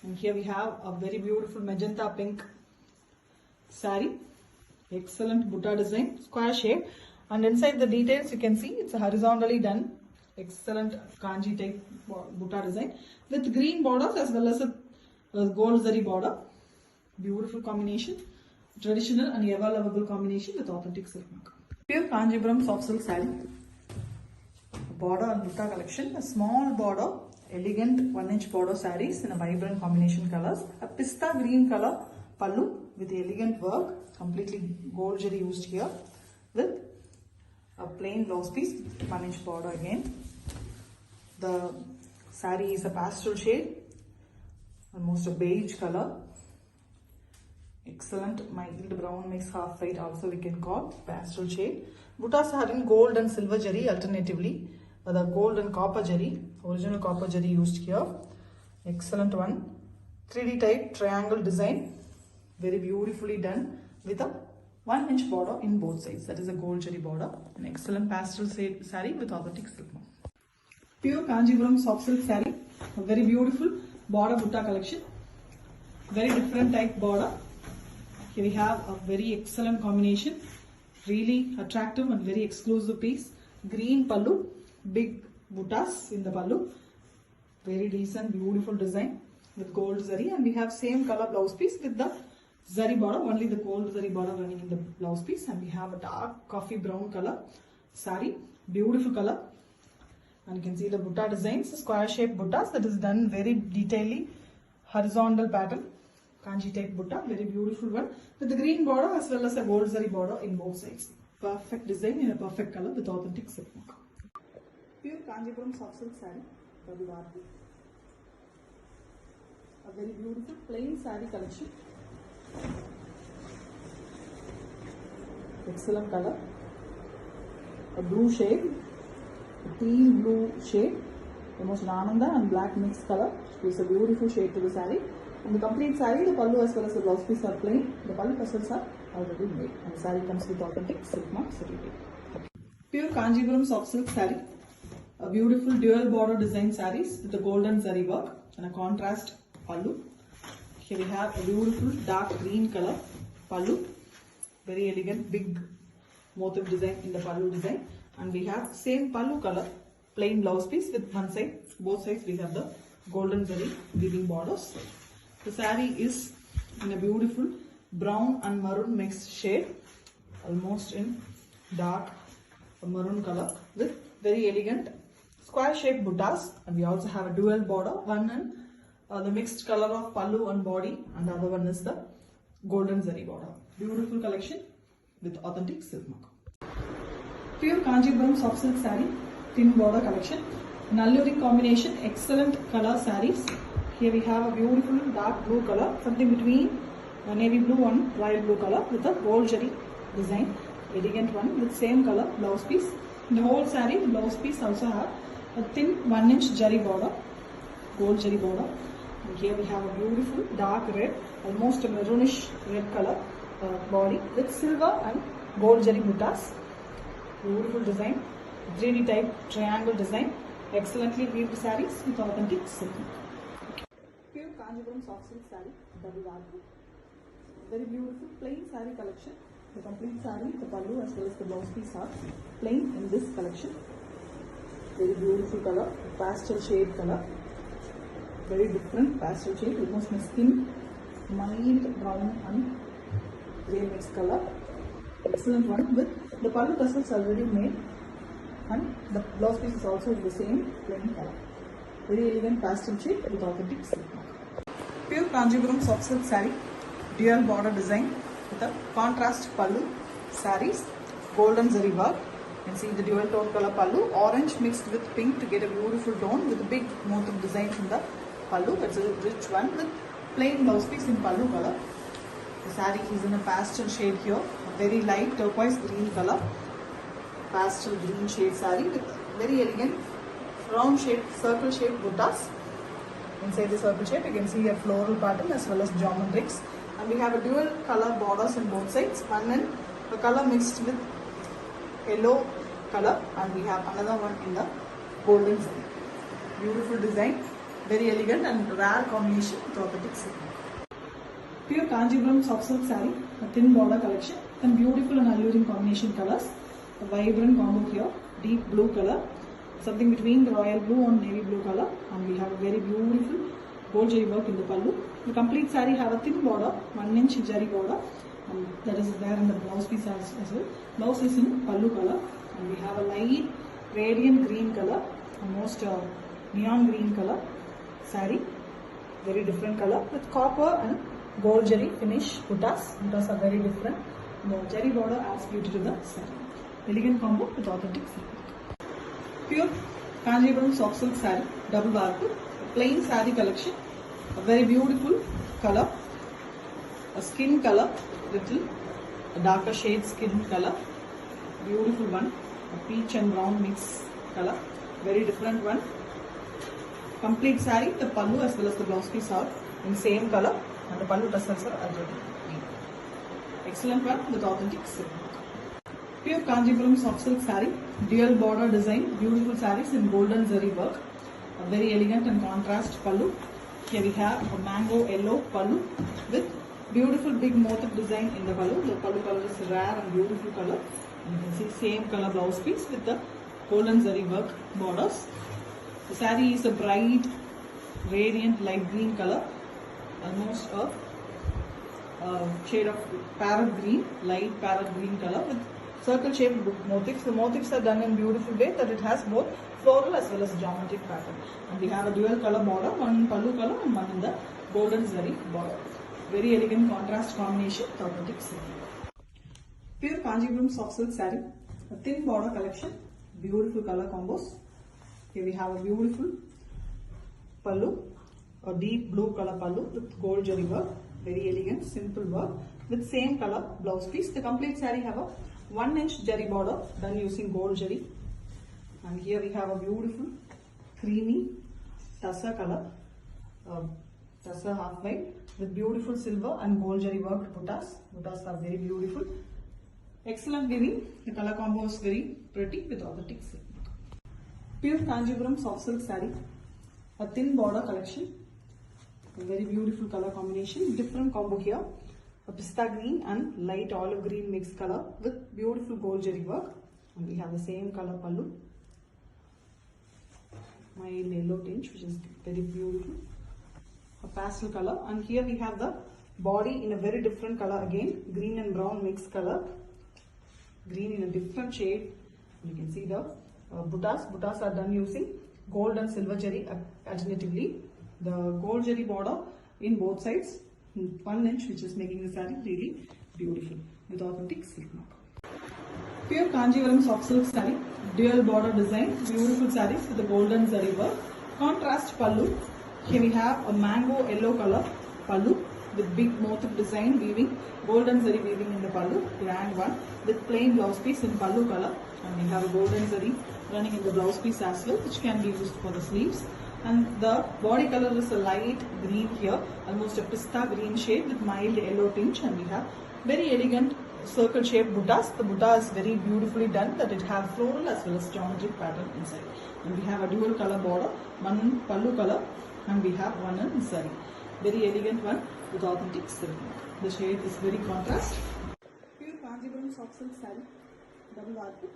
And here we have a very beautiful magenta pink saree, excellent butta design, square shape, and inside the details you can see it's a horizontally done, excellent kanji type butta design with green borders as well as a gold zari border. Beautiful combination, traditional and ever lovable combination with authentic silk mark. Pure Kanjipuram soft silk saree, border and butta collection, a small border, elegant 1-inch border sarees in a vibrant combination colors, a pista green color pallu with elegant work, completely gold jari used here with a plain blouse piece, 1-inch border again. The saree is a pastel shade, almost a beige color. Excellent mild brown mix half white also we can call pastel shade. Buttas are in gold and silver jari alternatively. The gold and copper jari, original copper jari used here. Excellent one. 3D type triangle design, very beautifully done with a 1-inch border in both sides. That is a gold jari border. An excellent pastel saree with authentic silk. Pure Kanjipuram soft silk saree, a very beautiful border butta collection. Very different type border. Here we have a very excellent combination, really attractive and very exclusive piece. Green pallu, big buttas in the pallu, very decent, beautiful design with gold zari, and we have same color blouse piece with the zari border, only the gold zari border running in the blouse piece, and we have a dark coffee brown color saree, beautiful color, and you can see the butta designs, square shaped buttas that is done very detailedly, horizontal pattern. Kanji type butta, very beautiful one with the green border as well as a gold zari border in both sides. Perfect design in a perfect color with authentic silk mark. Pure Kanjipuram soft silk saree, Ravivarthi. A very beautiful plain saree collection. Excellent color. A blue shade, a teal blue shade, almost an ananda and black mixed color. Gives a beautiful shade to the saree. In the complete saree, the pallu as well as the blouse piece are plain. The pallu tassels are already made, and the saree comes with authentic silk mark certificate. Pure Kanjipuram soft silk saree, a beautiful dual border design sarees with the golden zari work and a contrast pallu. Here we have a beautiful dark green color pallu, very elegant big motif design in the pallu design, and we have same pallu color plain blouse piece with one side, both sides we have the golden zari weaving borders. The saree is in a beautiful brown and maroon mixed shade, almost in dark maroon color with very elegant square shaped buttas, and we also have a dual border, one in the mixed color of pallu and body, and the other one is the golden zari border. Beautiful collection with authentic silk mark. Pure Kanjipuram soft silk saree, thin border collection, Nalluri combination, excellent color sarees. Here we have a beautiful dark blue color, something between navy blue and royal blue color with a gold jari design, elegant one with same color blouse piece. In the whole saree, the blouse piece also have a thin 1-inch jari border, gold jari border. And here we have a beautiful dark red, almost a maroonish red color body with silver and gold jari buttas. Beautiful design, 3D type triangle design, excellently weaved sarees with authentic silk. Pure Kanjipuram soft silk saree, Ravivarthi. Very beautiful plain saree collection. The complete saree, the pallu as well as the blouse piece are plain in this collection. Very beautiful color, pastel shade color. Very different pastel shade, almost my skin, mild brown and grey mixed color. Excellent one with the pallu tassels already made, and the blouse piece is also in the same plain color. Very elegant pastel shade with authentic silk. Pure Kanjipuram soft silk saree, dual border design with a contrast pallu sarees, golden zari work. You can see the dual tone color pallu, orange mixed with pink to get a beautiful tone with a big motif design in the pallu. It's a rich one with plain blouse piece in pallu color. The saree is in a pastel shade here, a very light turquoise green color, pastel green shade saree with very elegant round shaped, circle shaped buttas. Inside the circle shape, you can see a floral pattern as well as geometrics and we have a dual color borders on both sides, one in the color mixed with yellow color, and we have another one in the golden zari. Beautiful design, very elegant and rare combination with authentic silk. Pure Kanjipuram soft silk saree, a thin border collection, and beautiful and alluring combination colors. A vibrant combo here, deep blue color, something between the royal blue and navy blue color, and we have a very beautiful gold jari work in the pallu. The complete saree have a thin border, 1 inch jari border, and that is there in the blouse piece as well. Blouse is in pallu color, and we have a light radiant green color, almost neon green color saree, very different color with copper and gold jari finish buttas. Buttas are very different. The jari border adds beauty to the saree. Elegant combo with authentic silk. Pure Kanjipuram soft silk saree, double barku, plain saree collection, a very beautiful color, a skin color, little a darker shade skin color, beautiful one, a peach and brown mix color, very different one. Complete saree, the pallu as well as the blouse piece are in same color, and the pallu tassels are already green. Excellent one with authentic silk. Pure Kanjipuram soft silk saree, dual border design, beautiful sarees in golden zari work, a very elegant and contrast pallu. Here we have a mango yellow pallu with beautiful big motif design in the pallu. The pallu color is rare and beautiful color. You can see same color blouse piece with the golden zari work borders. The saree is a bright, radiant light green color, almost a shade of parrot green, light parrot green color with circle shaped motifs. The motifs are done in beautiful way that it has both floral as well as geometric pattern. And we have a dual color border, one in pallu color and one in the golden zari border. Very elegant contrast combination with authentic silk. Pure Kanjipuram soft silk saree, a thin border collection, beautiful color combos. Here we have a beautiful pallu, a deep blue color pallu with gold jari work, very elegant, simple work with same color blouse piece. The complete saree have a 1 inch jari border done using gold jari, and here we have a beautiful creamy tussar color, tussar half white with beautiful silver and gold jari worked buttas. Buttas are very beautiful, excellent weaving. The color combo is very pretty with authentic silk. Pure Kanjipuram soft silk saree, a thin border collection, a very beautiful color combination, different combo here. A pista green and light olive green mixed color with beautiful gold jari work, and we have the same color pallu, mild yellow tinge which is very beautiful, a pastel color, and here we have the body in a very different color again, green and brown mixed color, green in a different shade. You can see the buttas are done using gold and silver jari alternatively. The gold jari border in both sides, 1 inch, which is making the saree really beautiful with authentic silk mark. Pure Kanjipuram soft silk saree, dual border design, beautiful sarees with the golden zari work, contrast pallu. Here we have a mango yellow color pallu with big motif design weaving, golden zari weaving in the pallu, grand one with plain blouse piece in pallu color, and we have a golden zari running in the blouse piece as well, which can be used for the sleeves. And the body color is a light green here, almost a pista green shade with mild yellow tinge, and we have very elegant circle shaped buttas. The butta is very beautifully done, that it have floral as well as geometric pattern inside. And we have a dual color border, one in pallu color and we have one in zari. Very elegant one with authentic silk. The shade is very contrast. Pure Kanjipuram soft silk saree, double arku,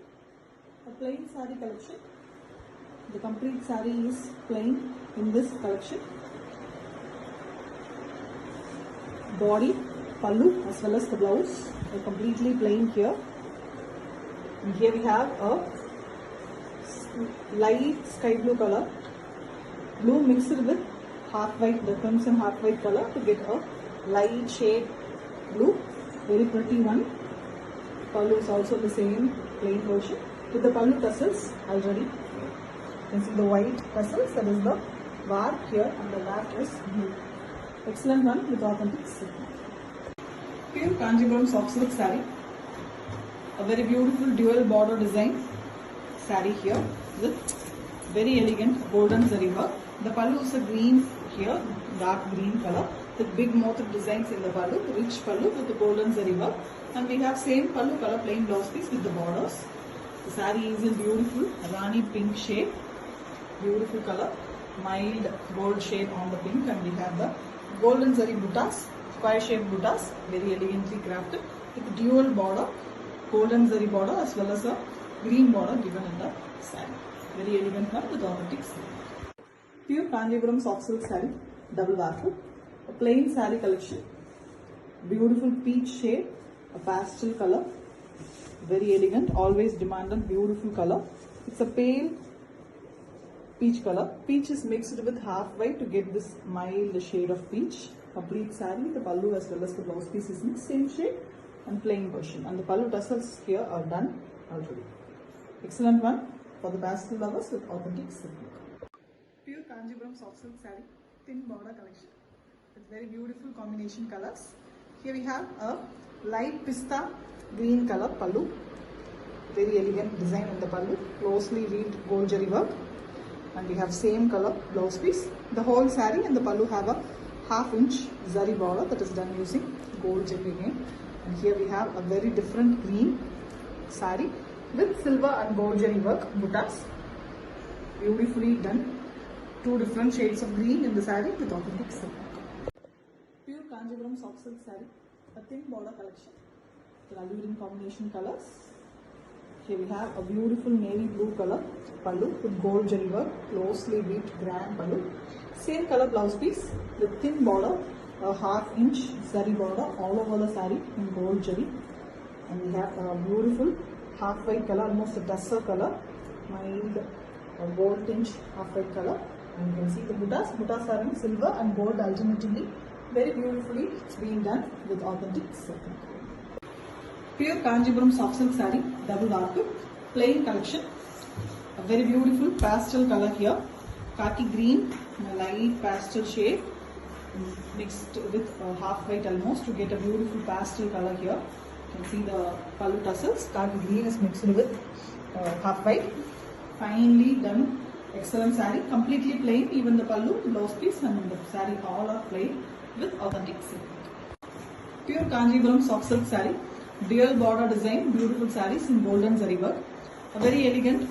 a plain saree collection. The complete saree is plain in this collection. Body, pallu as well as the blouse are completely plain here. And here we have a light sky blue color, blue mixed with half white, the crimson half white color to get a light shade blue. Very pretty one. Pallu is also the same plain version with the pallu tassels already. You can see the white tassels, that is the var here, and the lap is blue. Excellent one with authentic silk. Pure Kanjipuram soft silk saree. A very beautiful dual border design saree here with very elegant golden zari work. The pallu is a green here, dark green color with big motif designs in the pallu, rich pallu with the golden zari work, and we have same pallu color plain blouse piece with the borders. The saree is in beautiful Rani pink shade, beautiful color, mild gold shade on the pink, and we have the golden zari buttas, square shaped buttas, very elegantly crafted with dual border, golden zari border as well as a green border given in the saree. Very elegant one with authentic silk. Pure Kanjipuram soft silk saree, double warp, a plain saree collection, beautiful peach shade, a pastel color, very elegant, always demanded, beautiful color. It's a pale peach color. Peach is mixed with half white to get this mild shade of peach. Complete saree, the pallu as well as the blouse piece is in the same shade and plain version. And the pallu tassels here are done already. Excellent one for the pastel lovers with authentic silk. Pure Kanjipuram soft silk saree, thin border collection with very beautiful combination colors. Here we have a light pista green color pallu, very elegant design in the pallu, closely weaved gold jari work, and we have same color blouse piece. The whole saree and the pallu have a half-inch zari border that is done using gold jari again. And here we have a very different green saree with silver and gold jari work buttas, beautifully done. Two different shades of green in the saree with authentic silk. Pure Kanjipuram soft silk saree, a thin border collection with alluring combination colors. Here we have a beautiful navy blue color pallu with gold jari work, closely weaved grand pallu. Same color blouse piece with thin border, a half-inch zari border all over the saree in gold jari. And we have a beautiful half-white color, almost a duster color, mild gold tinge half-white color. And you can see the buttas are in silver and gold alternatively. Very beautifully it's been done with authentic silk. Pure Kanjipuram soft silk saree, double warp, plain collection. A very beautiful pastel color here, khaki green, a light pastel shade mixed with half white almost to get a beautiful pastel color here. You can see the pallu tassels, khaki green is mixed with half white. Finely done, excellent saree, completely plain, even the pallu, the blouse piece and the saree all are plain with authentic silk. Pure Kanjipuram soft silk saree, dual border design, beautiful sarees in golden zari work. A very elegant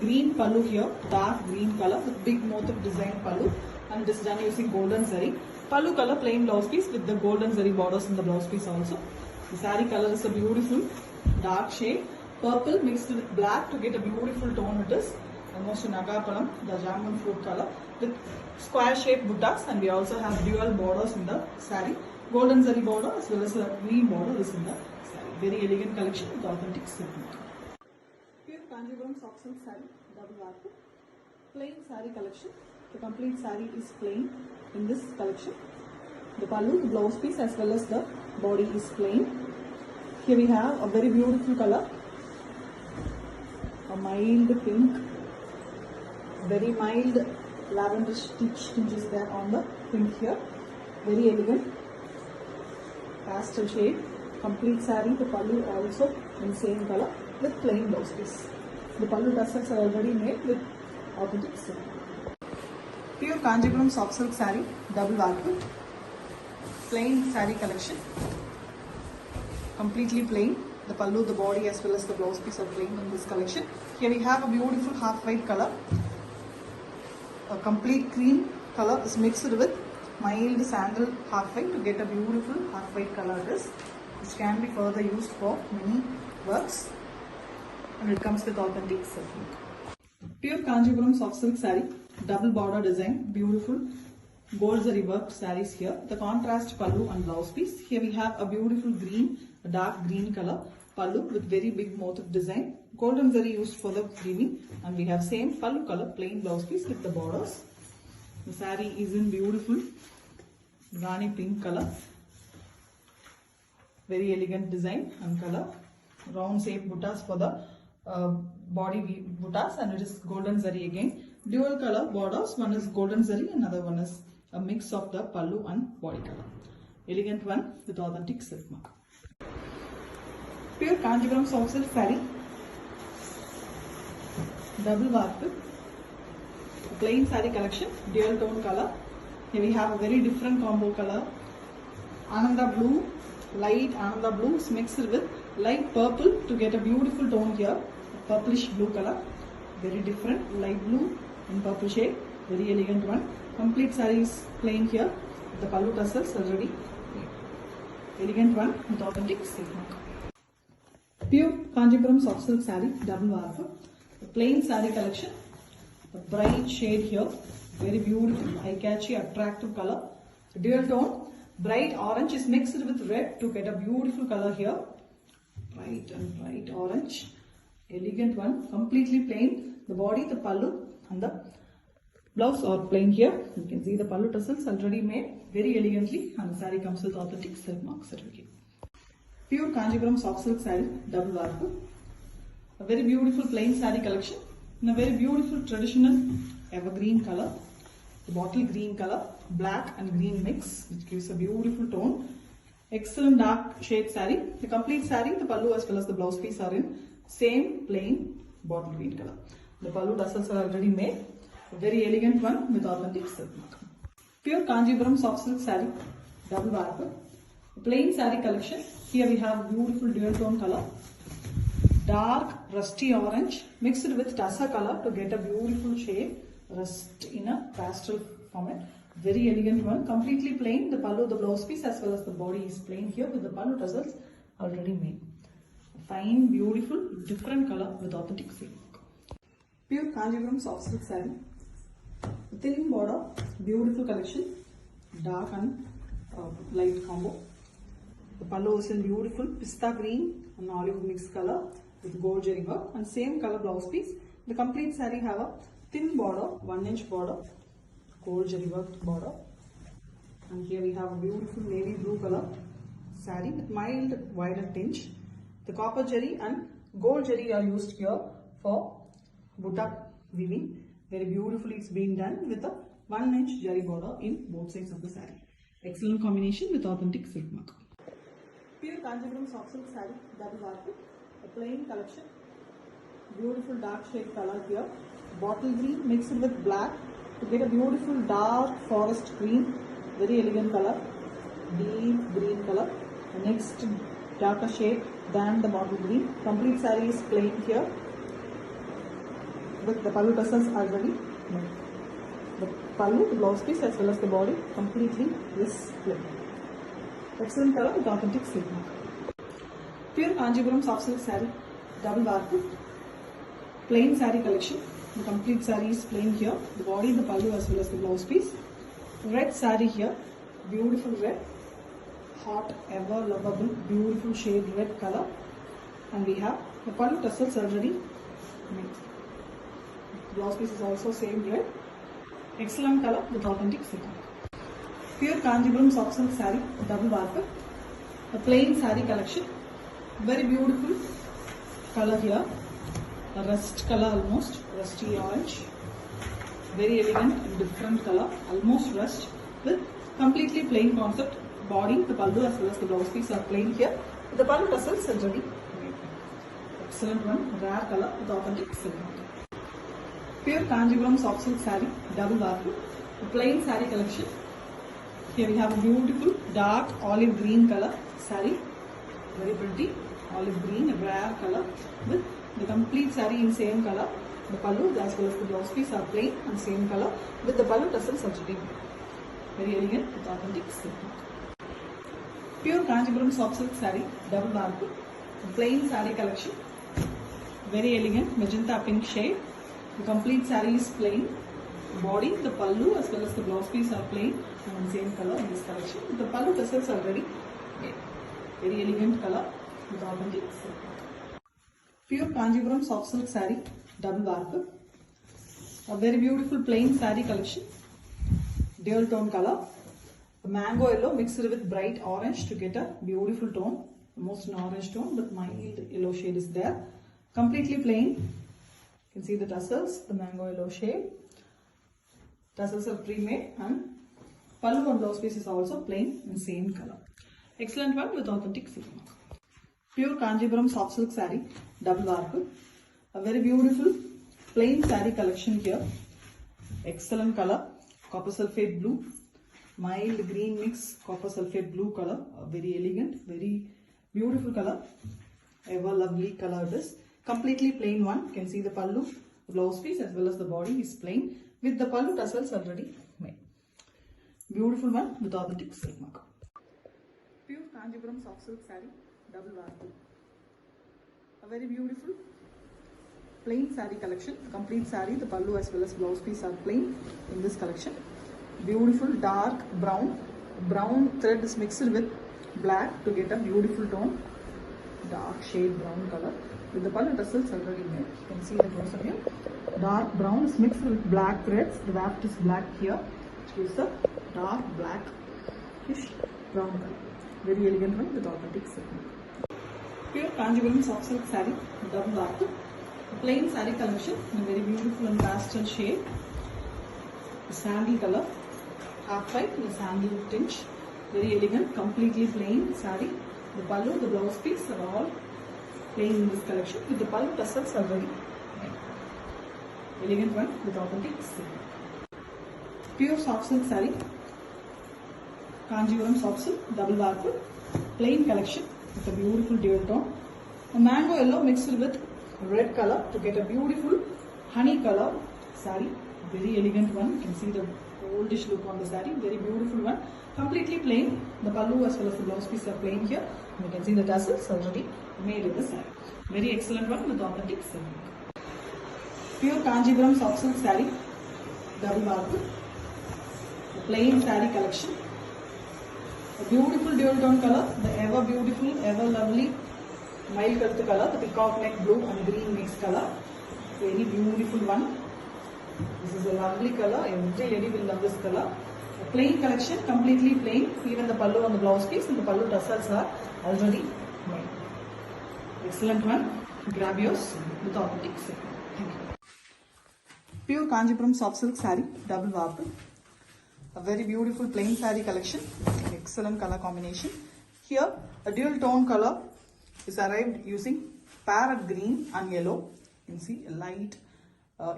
green pallu here, dark green color with big motif design pallu, and it is done using golden zari. Pallu color plain blouse piece with the golden zari borders in the blouse piece also. The saree color is a beautiful dark shade, purple mixed with black to get a beautiful tone it is. Almost in Nagapalam, the jamun fruit color with square shaped buttas, and we also have dual borders in the saree. Golden zari border as well as a green border is in the saree. Very elegant collection with authentic silk. Pure Kanjipuram soft silk saree, double warp, plain saree collection. The complete saree is plain in this collection. The pallu, the blouse piece as well as the body is plain. Here we have a very beautiful color, a mild pink, very mild lavender stitch tinges there on the pink here. Very elegant pastel shade, complete saree, the pallu also in same color with plain blouse piece. The pallu tassels are already made with authentic silk. Pure Kanjipuram soft silk saree, double warp, plain saree collection, completely plain. The pallu, the body as well as the blouse piece are plain in this collection. Here we have a beautiful half white color. A complete cream color is mixed with mild sandal half white to get a beautiful half white color which can be further used for many works, and it comes with authentic silk. Pure Kanjipuram soft silk saree, double border design, beautiful gold zari work sarees here. The contrast pallu and blouse piece. Here we have a beautiful green, a dark green color pallu with very big motif design. Golden zari used for the weaving, and we have same pallu color plain blouse piece with the borders. The saree is in beautiful Rani pink color. Very elegant design and color. Round shape buttas for the body buttas, and it is golden zari again. Dual color borders, one is golden zari, another one is a mix of the pallu and body color. Elegant one with authentic silk mark. Pure Kanjipuram soft silk saree, double warp, plain saree collection, dual tone color. Here we have a very different combo color, Ananda blue, light Ananda blue is mixed with light purple to get a beautiful tone here. Purplish blue color, very different, light blue in purple shade, very elegant one. Complete saree is plain here. The pallu tassels already. Elegant one with authentic silk mark. Pure Kanjipuram soft silk saree, double warp. The plain saree collection. The bright shade here, very beautiful, eye-catchy, attractive color. Dual tone, bright orange is mixed with red to get a beautiful color here. Bright and bright orange. Elegant one, completely plain. The body, the pallu and the blouse are plain here. You can see the pallu tassels already made very elegantly, and the saree comes with authentic silk mark certificate. Pure Kanjipuram soft silk saree, double warp. A very beautiful plain saree collection in a very beautiful traditional evergreen color. The bottle green color, black and green mix, which gives a beautiful tone. Excellent dark shade saree. The complete saree, the pallu as well as the blouse piece are in same plain bottle green color. The pallu tassels are already made. A very elegant one with authentic silk mark. Pure Kanjipuram soft silk saree, double warp. Plain saree collection. Here we have beautiful dual tone color. Dark rusty orange mixed with tussa color to get a beautiful shade. Rust in a pastel format. Very elegant one. Completely plain. The pallu, the blouse piece as well as the body is plain here with the pallu tassels already made. Fine, beautiful, different color with authentic silk. Pure Kanjipuram soft silk saree. Thin border, beautiful collection. Dark and light combo. The pallu is in beautiful pista green and olive mixed color with gold jari work and same color blouse piece. The complete saree have a thin border, 1 inch border, gold jari worked border. And here we have a beautiful navy blue color saree with mild violet tinge. The copper jari and gold jari are used here for butta weaving. Very beautifully it's being done with a 1 inch jari border in both sides of the saree. Excellent combination with authentic silk mark. Pure Kanjipuram soft silk saree, double warp, a plain collection. Beautiful dark shade color here. Bottle green mixed with black to get a beautiful dark forest green. Very elegant color. Deep green color. The next darker shade than the bottle green. Complete saree is plain here with the pallu tassels already made. The pallu, the blouse piece as well as the body completely is plain. Excellent color with authentic silk mark. Pure Kanjipuram soft silk saree, double warp, plain saree collection. The complete saree is plain here. The body, the pallu as well as the blouse piece. Red saree here, beautiful red, hot, ever lovable, beautiful shade red color. And we have the pallu tassels already made. The blouse piece is also same red. Excellent color with authentic silk mark. Pure Kanjipuram soft silk saree, double warp, a plain saree collection. Very beautiful color here, a rust color almost, rusty orange. Very elegant and different color, almost rust with completely plain concept. Body, the pallu as well as the blouse piece are plain here. The pallu tassels already made. Excellent one, rare color with authentic silk mark. Pure Kanjipuram soft silk saree, double warp, a plain saree collection. Here we have a beautiful dark olive green color saree. Very pretty olive green, a rare color with the complete saree in same color. The pallu as well as the blouse piece are plain and same color with the pallu tassels already made. Very elegant with authentic silk mark. Pure Kanjipuram soft silk saree, double warp, plain saree collection. Very elegant magenta pink shade. The complete saree is plain. Body, the pallu as well as the blouse piece are plain and same color in this collection. The pallu tassels already made. Very elegant color with authentic silk mark. Pure Kanjipuram soft silk saree, double warp, a very beautiful plain saree collection. Dual tone color, a mango yellow mixed with bright orange to get a beautiful tone. Almost an orange tone but mild yellow shade is there. Completely plain. You can see the tassels, the mango yellow shade. Tassels are pre-made and pallu and blouse piece is also plain in same color. Excellent one with authentic silk mark. Pure Kanjipuram soft silk saree, double warp, a very beautiful plain saree collection here. Excellent color, copper sulphate blue mild green mix copper sulphate blue color. Very elegant, very beautiful color. Ever lovely color this. Completely plain one. You can see the pallu, the blouse piece as well as the body is plain with the pallu tassels already made. Beautiful one with authentic silk mark. Pure Kanjipuram soft silk saree, double vartu. A very beautiful plain saree collection. Complete saree, the pallu as well as blouse piece are plain in this collection. Beautiful dark brown. Brown thread is mixed with black to get a beautiful tone. Dark shade brown color with the pallu tassels already made. You can see the closer here. Dark brown is mixed with black threads. The waft is black here, which gives a dark blackish brown color. Very elegant one with authentic silk. Pure Kanjipuram soft silk saree, double vartu. Plain saree collection in a very beautiful and pastel shade. Sandy color, half white with sandy tinge. Very elegant, completely plain saree. The pallu, the blouse piece are all plain in this collection with the pallu tassels already made. Elegant one with authentic silk. Pure soft silk saree, Kanjipuram soft silk, double vartu. Plain collection with a beautiful dual tone. A mango yellow mixed with red color to get a beautiful honey color saree. Very elegant one. You can see the goldish look on the saree. Very beautiful one. Completely plain. The pallu as well as the blouse piece are plain here. And you can see the tassels already made in the saree. Very excellent one with authentic silk. Pure Kanjipuram soft silk saree, double vartu. The plain saree collection. A beautiful dual tone color. The ever beautiful, ever lovely mild color. The peacock neck blue and green mixed color. Very beautiful one. This is a lovely color. Every lady will love this color. A plain collection, completely plain. Even the pallu and the blouse piece and the pallu tassels are already made. Excellent one. Grab yours with authentic silk. Thank you. Pure Kanjipuram soft silk saree, double vartu. A very beautiful plain saree collection. Excellent color combination. Here, a dual tone color is arrived using parrot green and yellow. You can see a light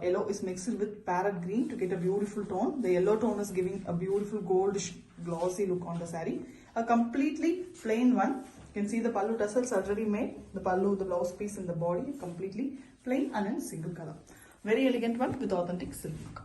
yellow is mixed with parrot green to get a beautiful tone. The yellow tone is giving a beautiful goldish glossy look on the saree. A completely plain one. You can see the pallu tassels already made. The pallu, the blouse piece and the body completely plain and in single color. Very elegant one with authentic silk.